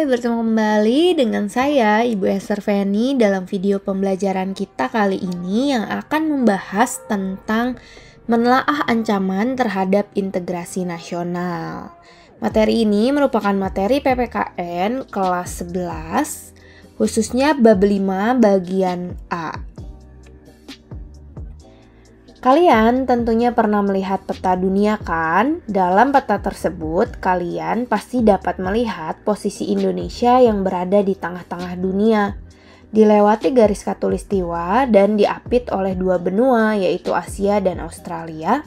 bertemu kembali dengan saya, Ibu Esther Feni, dalam video pembelajaran kita kali ini yang akan membahas tentang menelaah ancaman terhadap integrasi nasional. Materi ini merupakan materi PPKN kelas 11, khususnya bab 5 bagian A. Kalian tentunya pernah melihat peta dunia kan? Dalam peta tersebut, kalian pasti dapat melihat posisi Indonesia yang berada di tengah-tengah dunia, dilewati garis khatulistiwa dan diapit oleh dua benua yaitu Asia dan Australia,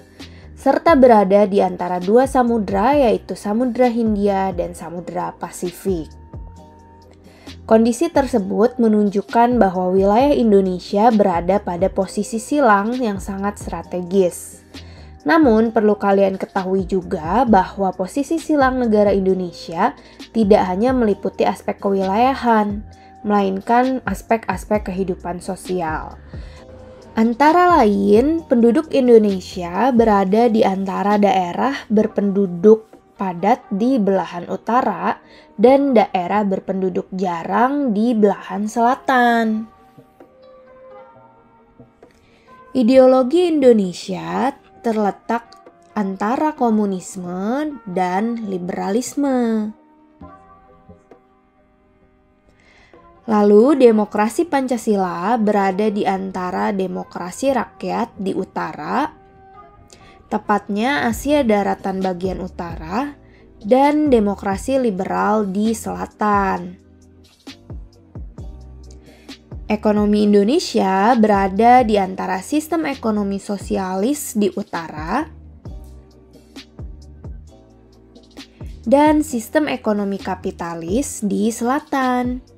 serta berada di antara dua samudra yaitu Samudra Hindia dan Samudra Pasifik. Kondisi tersebut menunjukkan bahwa wilayah Indonesia berada pada posisi silang yang sangat strategis. Namun, perlu kalian ketahui juga bahwa posisi silang negara Indonesia tidak hanya meliputi aspek kewilayahan, melainkan aspek-aspek kehidupan sosial. Antara lain, penduduk Indonesia berada di antara daerah berpenduduk padat di belahan utara dan daerah berpenduduk jarang di belahan selatan. Ideologi Indonesia terletak antara komunisme dan liberalisme. Lalu demokrasi Pancasila berada di antara demokrasi rakyat di utara, tepatnya Asia Daratan bagian utara, dan demokrasi liberal di selatan. Ekonomi Indonesia berada di antara sistem ekonomi sosialis di utara dan sistem ekonomi kapitalis di selatan.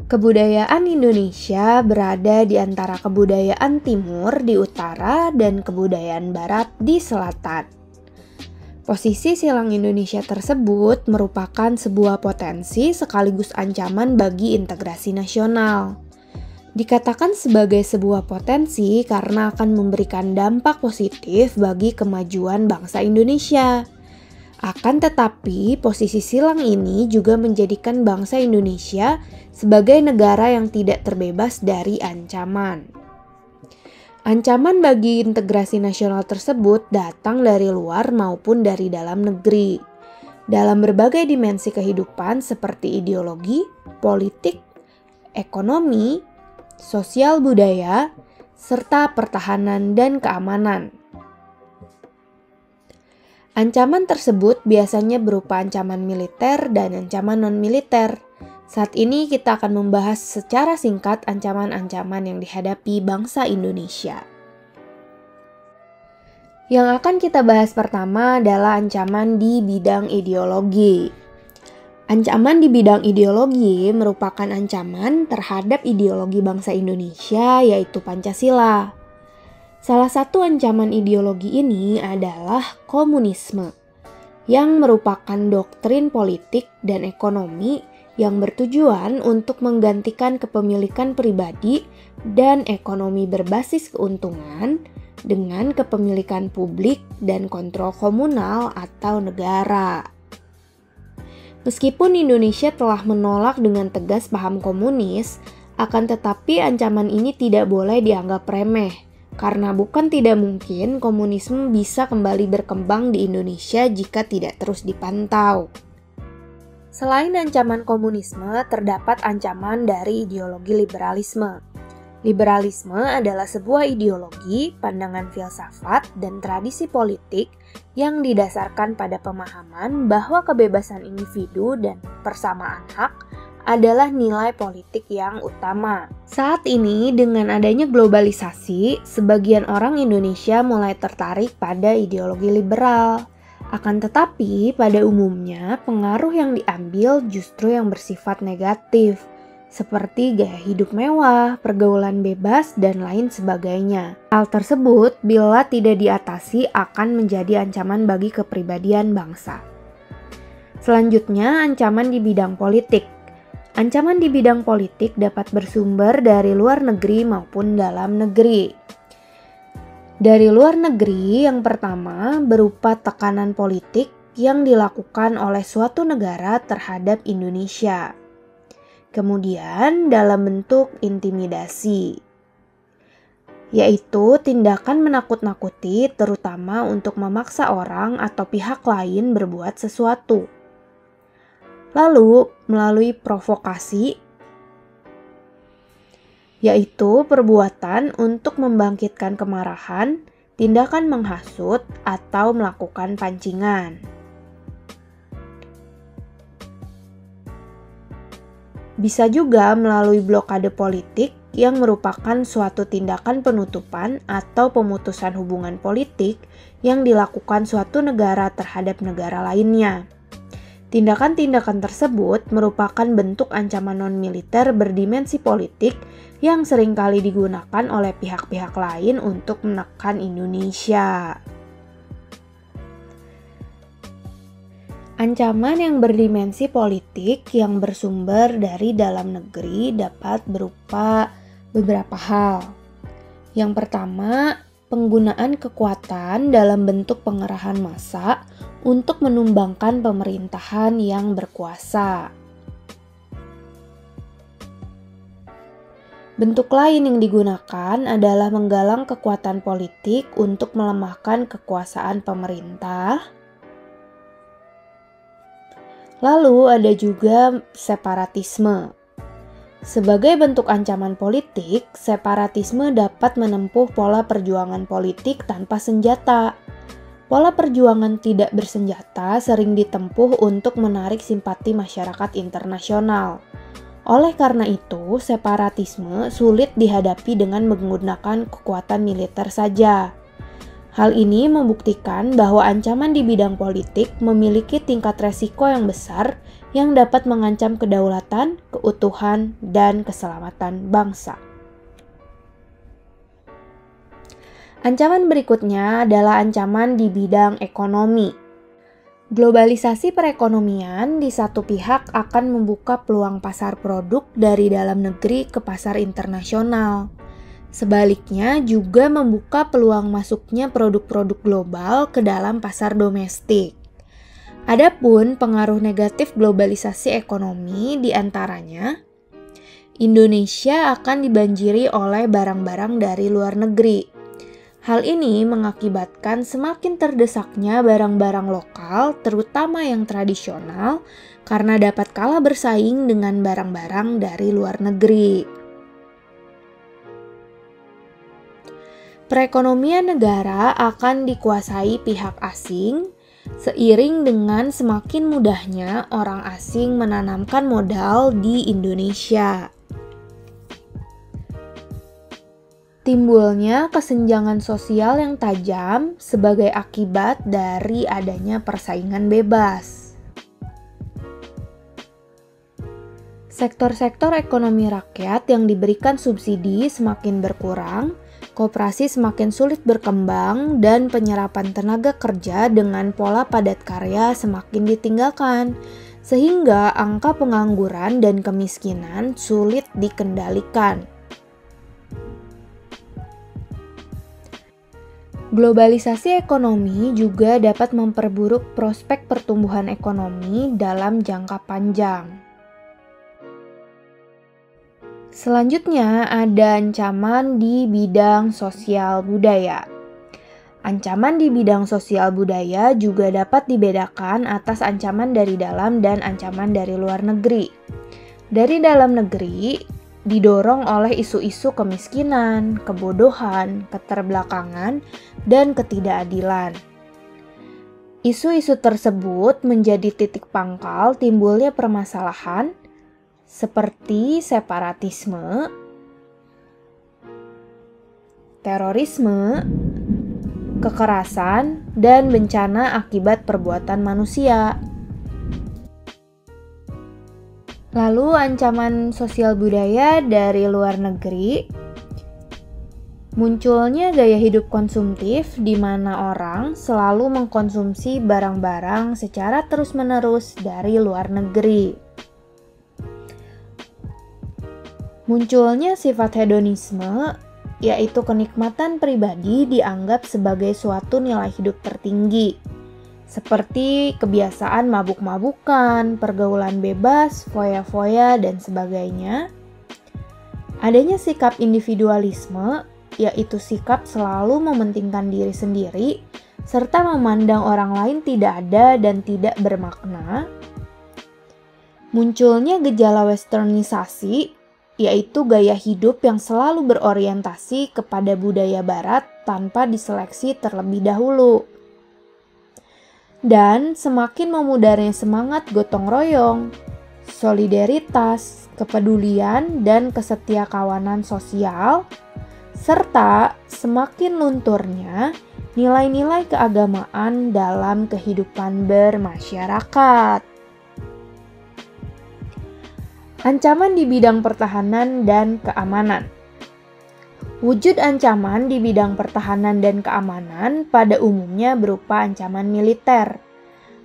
Kebudayaan Indonesia berada di antara kebudayaan timur di utara dan kebudayaan barat di selatan. Posisi silang Indonesia tersebut merupakan sebuah potensi sekaligus ancaman bagi integrasi nasional. Dikatakan sebagai sebuah potensi karena akan memberikan dampak positif bagi kemajuan bangsa Indonesia. Akan tetapi, posisi silang ini juga menjadikan bangsa Indonesia sebagai negara yang tidak terbebas dari ancaman. Ancaman bagi integrasi nasional tersebut datang dari luar maupun dari dalam negeri, dalam berbagai dimensi kehidupan seperti ideologi, politik, ekonomi, sosial budaya, serta pertahanan dan keamanan. Ancaman tersebut biasanya berupa ancaman militer dan ancaman non-militer. Saat ini kita akan membahas secara singkat ancaman-ancaman yang dihadapi bangsa Indonesia. Yang akan kita bahas pertama adalah ancaman di bidang ideologi. Ancaman di bidang ideologi merupakan ancaman terhadap ideologi bangsa Indonesia yaitu Pancasila. Salah satu ancaman ideologi ini adalah komunisme, yang merupakan doktrin politik dan ekonomi yang bertujuan untuk menggantikan kepemilikan pribadi dan ekonomi berbasis keuntungan dengan kepemilikan publik dan kontrol komunal atau negara. Meskipun Indonesia telah menolak dengan tegas paham komunis, akan tetapi ancaman ini tidak boleh dianggap remeh. Karena bukan tidak mungkin komunisme bisa kembali berkembang di Indonesia jika tidak terus dipantau. Selain ancaman komunisme, terdapat ancaman dari ideologi liberalisme. Liberalisme adalah sebuah ideologi, pandangan filsafat, dan tradisi politik yang didasarkan pada pemahaman bahwa kebebasan individu dan persamaan hak adalah nilai politik yang utama. Saat ini, dengan adanya globalisasi, sebagian orang Indonesia mulai tertarik pada ideologi liberal. Akan tetapi, pada umumnya, pengaruh yang diambil justru yang bersifat negatif, seperti gaya hidup mewah, pergaulan bebas, dan lain sebagainya. Hal tersebut, bila tidak diatasi, akan menjadi ancaman bagi kepribadian bangsa. Selanjutnya, ancaman di bidang politik. Ancaman di bidang politik dapat bersumber dari luar negeri maupun dalam negeri. Dari luar negeri, yang pertama berupa tekanan politik yang dilakukan oleh suatu negara terhadap Indonesia. Kemudian dalam bentuk intimidasi, yaitu tindakan menakut-nakuti terutama untuk memaksa orang atau pihak lain berbuat sesuatu. Lalu melalui provokasi, yaitu perbuatan untuk membangkitkan kemarahan, tindakan menghasut, atau melakukan pancingan. Bisa juga melalui blokade politik yang merupakan suatu tindakan penutupan atau pemutusan hubungan politik yang dilakukan suatu negara terhadap negara lainnya. Tindakan-tindakan tersebut merupakan bentuk ancaman non-militer berdimensi politik yang seringkali digunakan oleh pihak-pihak lain untuk menekan Indonesia. Ancaman yang berdimensi politik yang bersumber dari dalam negeri dapat berupa beberapa hal. Yang pertama, penggunaan kekuatan dalam bentuk pengerahan massa untuk menumbangkan pemerintahan yang berkuasa. Bentuk lain yang digunakan adalah menggalang kekuatan politik untuk melemahkan kekuasaan pemerintah. Lalu ada juga separatisme. Sebagai bentuk ancaman politik, separatisme dapat menempuh pola perjuangan politik tanpa senjata. Pola perjuangan tidak bersenjata sering ditempuh untuk menarik simpati masyarakat internasional. Oleh karena itu, separatisme sulit dihadapi dengan menggunakan kekuatan militer saja. Hal ini membuktikan bahwa ancaman di bidang politik memiliki tingkat resiko yang besar yang dapat mengancam kedaulatan, keutuhan, dan keselamatan bangsa. Ancaman berikutnya adalah ancaman di bidang ekonomi. Globalisasi perekonomian di satu pihak akan membuka peluang pasar produk dari dalam negeri ke pasar internasional. Sebaliknya juga membuka peluang masuknya produk-produk global ke dalam pasar domestik. Adapun pengaruh negatif globalisasi ekonomi diantaranya, Indonesia akan dibanjiri oleh barang-barang dari luar negeri. Hal ini mengakibatkan semakin terdesaknya barang-barang lokal, terutama yang tradisional, karena dapat kalah bersaing dengan barang-barang dari luar negeri. Perekonomian negara akan dikuasai pihak asing, seiring dengan semakin mudahnya orang asing menanamkan modal di Indonesia. Timbulnya kesenjangan sosial yang tajam sebagai akibat dari adanya persaingan bebas. Sektor-sektor ekonomi rakyat yang diberikan subsidi semakin berkurang, koperasi semakin sulit berkembang, dan penyerapan tenaga kerja dengan pola padat karya semakin ditinggalkan, sehingga angka pengangguran dan kemiskinan sulit dikendalikan. Globalisasi ekonomi juga dapat memperburuk prospek pertumbuhan ekonomi dalam jangka panjang. Selanjutnya ada ancaman di bidang sosial budaya. Ancaman di bidang sosial budaya juga dapat dibedakan atas ancaman dari dalam dan ancaman dari luar negeri. Dari dalam negeri didorong oleh isu-isu kemiskinan, kebodohan, keterbelakangan, dan ketidakadilan. Isu-isu tersebut menjadi titik pangkal timbulnya permasalahan seperti separatisme, terorisme, kekerasan, dan bencana akibat perbuatan manusia. Lalu ancaman sosial budaya dari luar negeri, munculnya gaya hidup konsumtif di mana orang selalu mengkonsumsi barang-barang secara terus-menerus dari luar negeri. Munculnya sifat hedonisme, yaitu kenikmatan pribadi dianggap sebagai suatu nilai hidup tertinggi. seperti kebiasaan mabuk-mabukan, pergaulan bebas, foya-foya, dan sebagainya. Adanya sikap individualisme, yaitu sikap selalu mementingkan diri sendiri, serta memandang orang lain tidak ada dan tidak bermakna. Munculnya gejala westernisasi, yaitu gaya hidup yang selalu berorientasi kepada budaya barat tanpa diseleksi terlebih dahulu. Dan semakin memudarnya semangat gotong royong, solidaritas, kepedulian, dan kesetiakawanan sosial, serta semakin lunturnya nilai-nilai keagamaan dalam kehidupan bermasyarakat. Ancaman di bidang pertahanan dan keamanan. Wujud ancaman di bidang pertahanan dan keamanan pada umumnya berupa ancaman militer.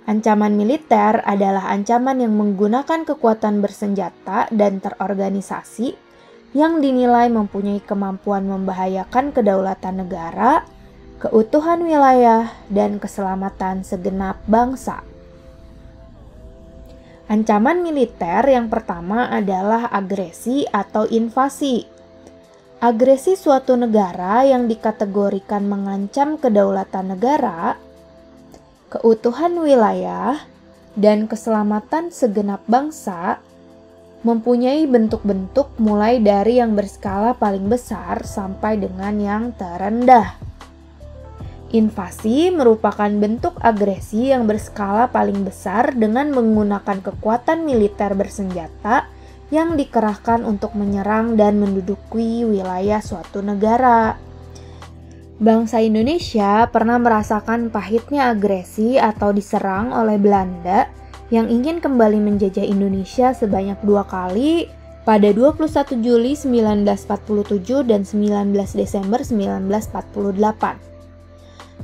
Ancaman militer adalah ancaman yang menggunakan kekuatan bersenjata dan terorganisasi yang dinilai mempunyai kemampuan membahayakan kedaulatan negara, keutuhan wilayah, dan keselamatan segenap bangsa. Ancaman militer yang pertama adalah agresi atau invasi. Agresi suatu negara yang dikategorikan mengancam kedaulatan negara, keutuhan wilayah, dan keselamatan segenap bangsa mempunyai bentuk-bentuk mulai dari yang berskala paling besar sampai dengan yang terendah. Invasi merupakan bentuk agresi yang berskala paling besar dengan menggunakan kekuatan militer bersenjata yang dikerahkan untuk menyerang dan menduduki wilayah suatu negara. Bangsa Indonesia pernah merasakan pahitnya agresi atau diserang oleh Belanda yang ingin kembali menjajah Indonesia sebanyak 2 kali pada 21 Juli 1947 dan 19 Desember 1948.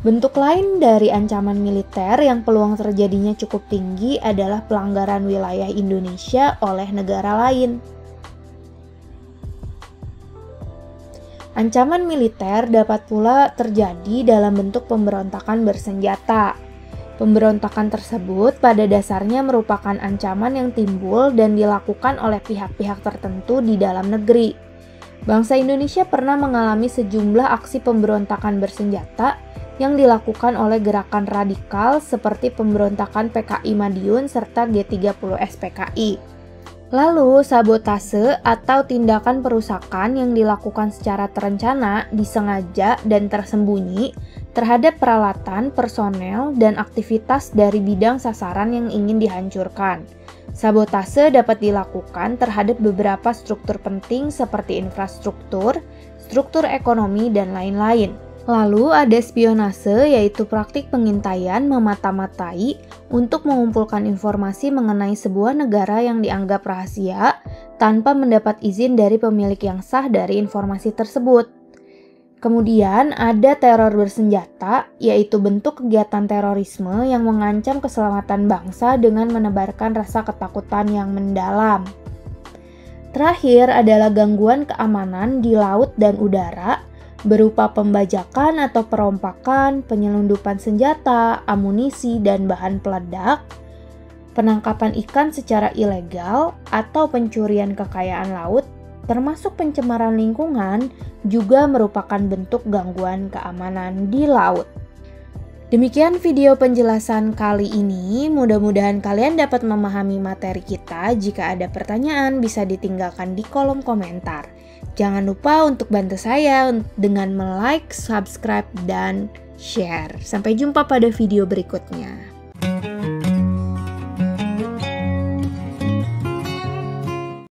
Bentuk lain dari ancaman militer yang peluang terjadinya cukup tinggi adalah pelanggaran wilayah Indonesia oleh negara lain. Ancaman militer dapat pula terjadi dalam bentuk pemberontakan bersenjata. Pemberontakan tersebut pada dasarnya merupakan ancaman yang timbul dan dilakukan oleh pihak-pihak tertentu di dalam negeri. Bangsa Indonesia pernah mengalami sejumlah aksi pemberontakan bersenjata yang dilakukan oleh gerakan radikal seperti pemberontakan PKI Madiun serta G30 SPKI. Lalu, sabotase atau tindakan perusakan yang dilakukan secara terencana, disengaja, dan tersembunyi terhadap peralatan, personel, dan aktivitas dari bidang sasaran yang ingin dihancurkan. Sabotase dapat dilakukan terhadap beberapa struktur penting seperti infrastruktur, struktur ekonomi, dan lain-lain. Lalu ada spionase, yaitu praktik pengintaian memata-matai untuk mengumpulkan informasi mengenai sebuah negara yang dianggap rahasia tanpa mendapat izin dari pemilik yang sah dari informasi tersebut. Kemudian ada teror bersenjata, yaitu bentuk kegiatan terorisme yang mengancam keselamatan bangsa dengan menebarkan rasa ketakutan yang mendalam. Terakhir adalah gangguan keamanan di laut dan udara, berupa pembajakan atau perompakan, penyelundupan senjata, amunisi, dan bahan peledak, penangkapan ikan secara ilegal, atau pencurian kekayaan laut, termasuk pencemaran lingkungan, juga merupakan bentuk gangguan keamanan di laut. Demikian video penjelasan kali ini, mudah-mudahan kalian dapat memahami materi kita. Jika ada pertanyaan, bisa ditinggalkan di kolom komentar. Jangan lupa untuk bantu saya dengan like, subscribe, dan share. Sampai jumpa pada video berikutnya.